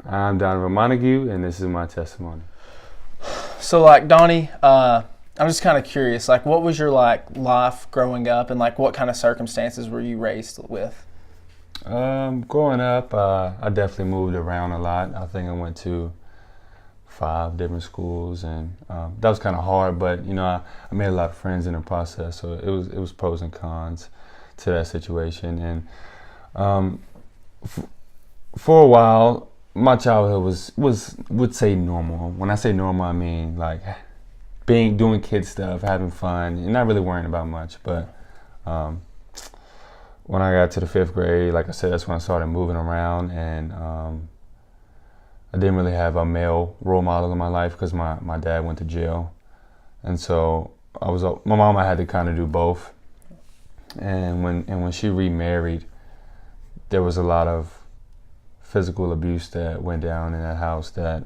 I'm Donavan Montague, and this is my testimony. So, like, Donnie, I'm just kind of curious. Like, what was your life growing up, and what kind of circumstances were you raised with? Growing up, I definitely moved around a lot. I think I went to 5 different schools, and that was kind of hard. But I made a lot of friends in the process, so it was pros and cons to that situation. And for a while, my childhood would say normal. When I say normal, I mean like doing kid stuff, having fun, and not really worrying about much. But when I got to the 5th grade, like I said, that's when I started moving around, and I didn't really have a male role model in my life because my dad went to jail, and so my mama had to kind of do both. And when she remarried, there was a lot of physical abuse that went down in that house that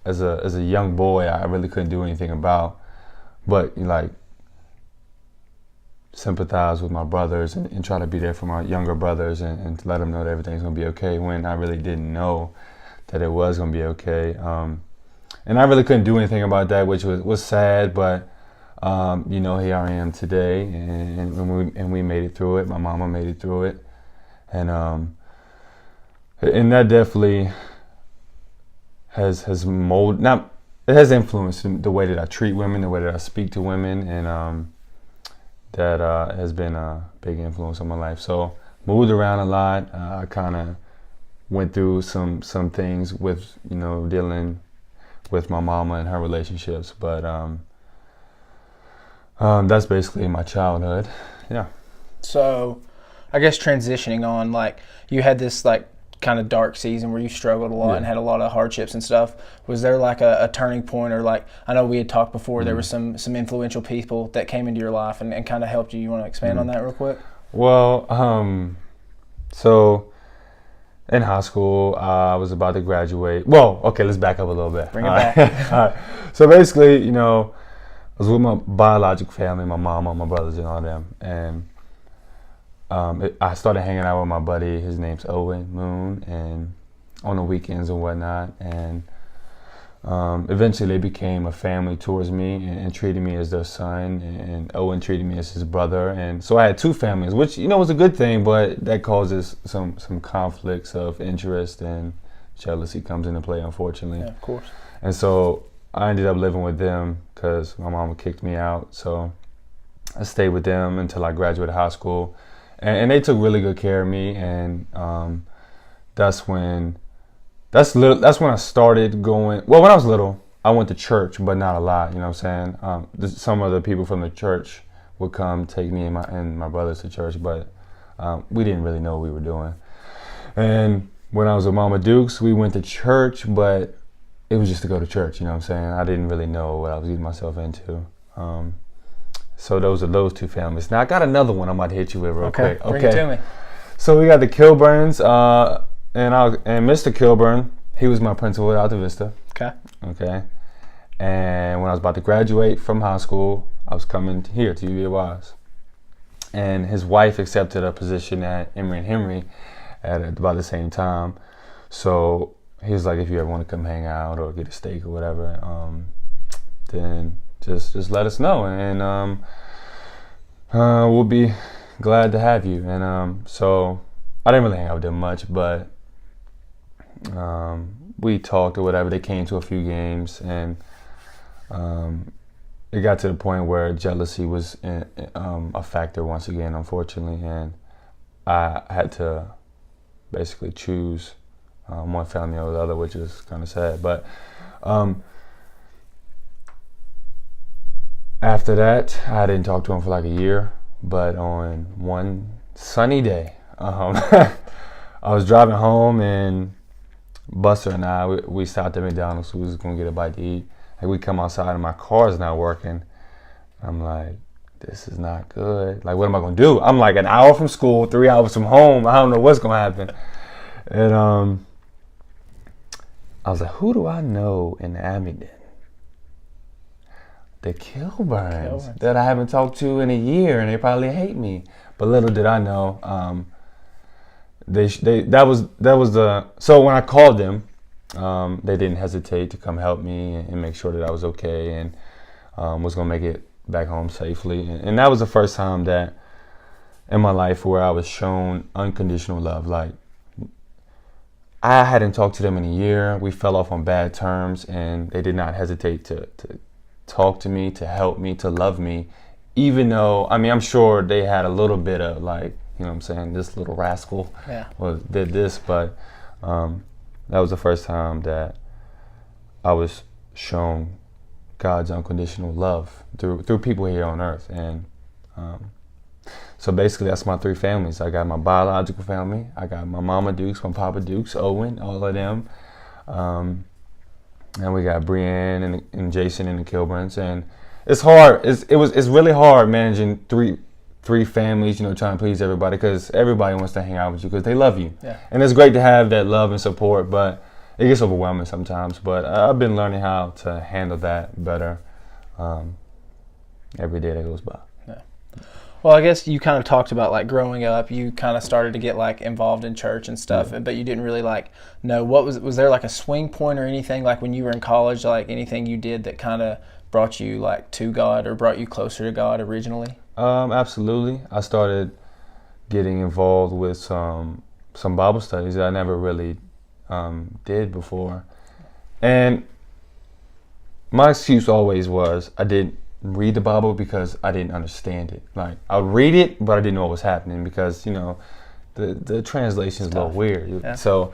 as a young boy I really couldn't do anything about, but sympathize with my brothers and try to be there for my younger brothers and to let them know that everything's gonna be okay when I really didn't know that it was gonna be okay. And I really couldn't do anything about that, which was sad, but here I am today, and we made it through it. My mama made it through it, and that definitely has influenced the way that I treat women, the way that I speak to women, and that has been a big influence on my life. So moved around a lot. I kind of went through some things with dealing with my mama and her relationships, but that's basically my childhood. Yeah. So, I guess transitioning on, you had this kind of dark season where you struggled a lot and had a lot of hardships and stuff. Was there a turning point, or I know we had talked before, there were some influential people that came into your life and kind of helped you. You want to expand on that real quick? Well, so in high school, I was about to graduate. Well, okay, let's back up a little bit. Bring it back. All right. So basically, I was with my biological family, my mama, my brothers, and all them, and I started hanging out with my buddy. His name's Owen Moon, and on the weekends and whatnot. And eventually, they became a family towards me and treated me as their son. And Owen treated me as his brother. And so I had 2 families, which was a good thing, but that causes some conflicts of interest, and jealousy comes into play, unfortunately. Yeah, of course. And so I ended up living with them because my mama kicked me out. So I stayed with them until I graduated high school. And they took really good care of me, and that's when I started going. Well, when I was little, I went to church, but not a lot. You know what I'm saying? Some of the people from the church would come take me and my brothers to church, but we didn't really know what we were doing. And when I was with Mama Dukes, we went to church, but it was just to go to church. You know what I'm saying? I didn't really know what I was getting myself into. So those are those 2 families. Now I got another one I'm about to hit you with real quick. Okay, bring it to me. So we got the Kilburns, and Mr. Kilburn, he was my principal at Alta Vista. Okay. And when I was about to graduate from high school, I was coming here to UVA-Wise. And his wife accepted a position at Emory & Henry at about the same time. So he was like, if you ever want to come hang out or get a steak or whatever, then just let us know, and we'll be glad to have you. And so I didn't really hang out with them much, but we talked or whatever. They came to a few games, and it got to the point where jealousy was a factor once again, unfortunately, and I had to basically choose one family over the other, which is kind of sad. But after that, I didn't talk to him for a year, but on one sunny day, I was driving home, and Buster and I, we stopped at McDonald's. We was going to get a bite to eat. And we come outside, and my car's not working. I'm like, this is not good. What am I going to do? I'm an hour from school, 3 hours from home. I don't know what's going to happen. And I was like, who do I know in Abingdon? The Kilburns that I haven't talked to in a year, and they probably hate me. But little did I know, so when I called them, they didn't hesitate to come help me and make sure that I was okay and was gonna make it back home safely. And that was the first time that in my life where I was shown unconditional love. Like, I hadn't talked to them in a year. We fell off on bad terms, and they did not hesitate to talk to me, to help me, to love me, even though, I mean, I'm sure they had a little bit of like, you know what I'm saying, this little rascal did this, but that was the first time that I was shown God's unconditional love through people here on earth. And so basically that's my three families. I got my biological family, I got my mama Dukes, my papa Dukes, Owen, all of them. And we got Brienne and Jason and the Kilburns. And it's hard. It's really hard managing three families, you know, trying to please everybody, because everybody wants to hang out with you because they love you. Yeah. And it's great to have that love and support, but it gets overwhelming sometimes. But I've been learning how to handle that better every day that goes by. Yeah. Well, I guess you kind of talked about like growing up, you kind of started to get like involved in church and stuff, but you didn't really like know what was there like a swing point or anything like when you were in college, like anything you did that kind of brought you like to God or brought you closer to God originally? Absolutely. I started getting involved with some Bible studies that I never really did before. And my excuse always was I didn't read the Bible because I didn't understand it. Like, I would read it, but I didn't know what was happening because, you know, the translation is a little weird. Yeah. So,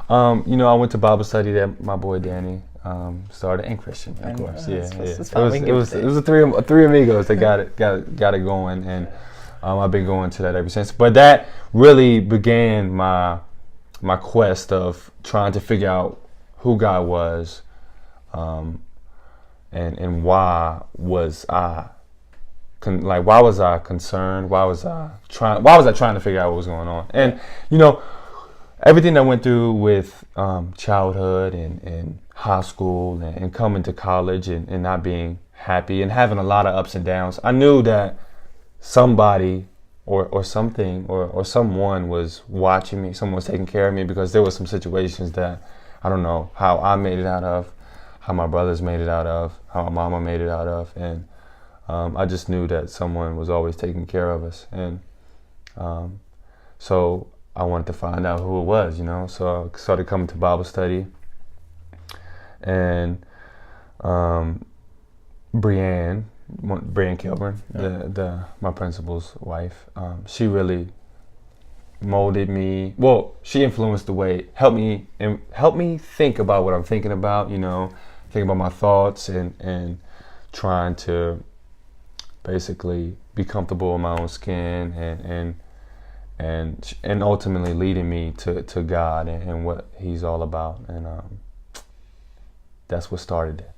you know, I went to Bible study that my boy Danny started, and Christian, of course. It was a three amigos that got it going, and I've been going to that ever since. But that really began my quest of trying to figure out who God was, and why was I why was I concerned? Why was I trying to figure out what was going on? And you know, everything I went through with childhood and high school and coming to college and not being happy and having a lot of ups and downs, I knew that somebody or something or someone was watching me, someone was taking care of me, because there were some situations that I don't know how I made it out of, how my brothers made it out of, how my mama made it out of, and I just knew that someone was always taking care of us. And so I wanted to find out who it was, you know. So I started coming to Bible study, and Brienne Kilburn, my principal's wife, she really molded me. Well, she influenced the way, helped me think about what I'm thinking about, you know, think about my thoughts and trying to basically be comfortable in my own skin and ultimately leading me to God and what He's all about. And that's what started it.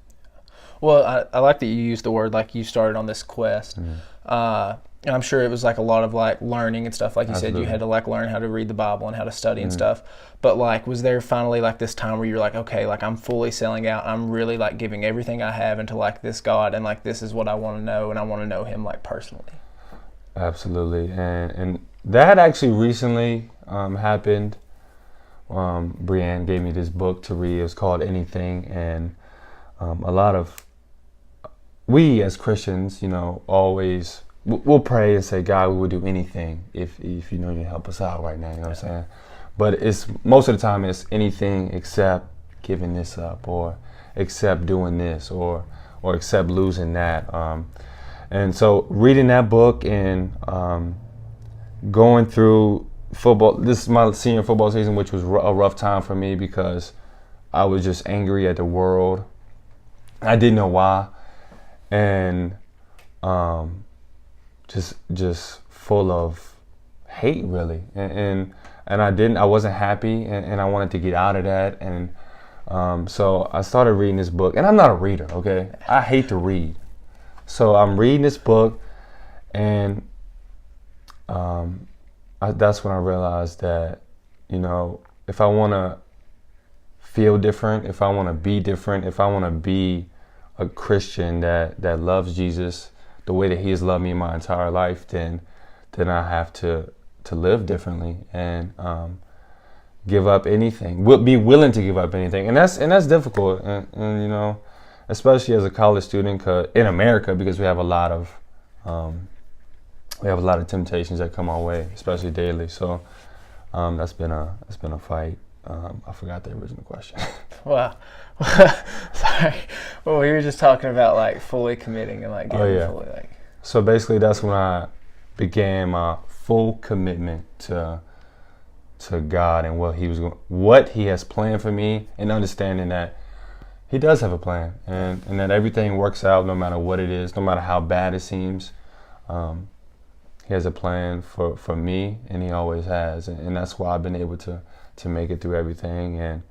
Well, I like that you used the word, like you started on this quest. Mm-hmm. And I'm sure it was like a lot of like learning and stuff. Like you Absolutely. Said, you had to like learn how to read the Bible and how to study and stuff. But like, was there finally like this time where you're like, okay, like I'm fully selling out. I'm really like giving everything I have into like this God, and like this is what I want to know, and I want to know Him like personally. Absolutely. And that actually recently happened. Brienne gave me this book to read. It was called Anything, and a lot of we as Christians, you know, always we'll pray and say, God, we will do anything if you know you help us out right now. You know what I'm saying? But it's most of the time it's anything except giving this up, or except doing this, or except losing that. And so reading that book and going through football. This is my senior football season, which was a rough time for me because I was just angry at the world. I didn't know why, and just full of hate, really. And I wasn't happy, and I wanted to get out of that. And so I started reading this book, and I'm not a reader, okay? I hate to read. So I'm reading this book, and that's when I realized that, you know, if I want to feel different, if I want to be different, if I want to be a Christian that loves Jesus the way that He has loved me my entire life, then I have to live differently. And give up anything, be willing to give up anything, and that's difficult, and you know, especially as a college student in America, because we have a lot of temptations that come our way, especially daily. So that's been a fight. I forgot the original question. Wow. Sorry. Well, we were just talking about like fully committing and like getting fully like. So basically, that's when I began my full commitment to God and what He has planned for me, and understanding that He does have a plan, and that everything works out no matter what it is, no matter how bad it seems. He has a plan for me, and He always has, and that's why I've been able to make it through everything. And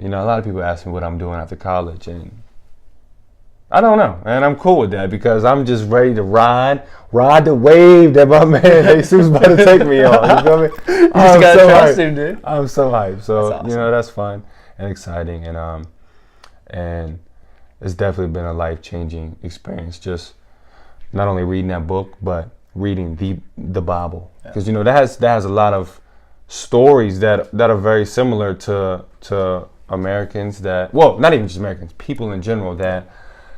you know, a lot of people ask me what I'm doing after college, and I don't know, and I'm cool with that, because I'm just ready to ride the wave that my man Jesus about to take me on. You feel me? You just gotta trust him, dude. I'm so hyped. So awesome. You know, that's fun and exciting, and it's definitely been a life-changing experience. Just not only reading that book, but reading the Bible, because you know that has a lot of stories that are very similar to Americans, not even just Americans, people in general that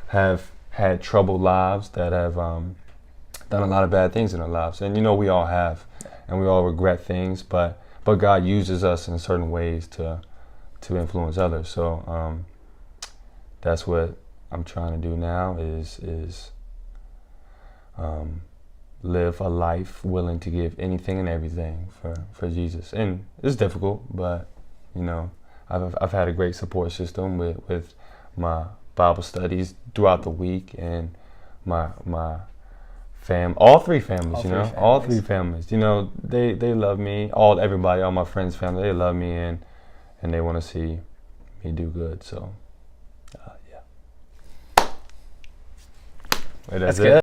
have had troubled lives, that have done a lot of bad things in their lives. And you know, we all have, and we all regret things, but God uses us in certain ways to influence others. So that's what I'm trying to do now, is live a life willing to give anything and everything for Jesus. And it's difficult, but you know, I've had a great support system with my Bible studies throughout the week, and my all three families, all three families, you know, they love me, all my friends' family, they love me, and they want to see me do good. So yeah. That's good.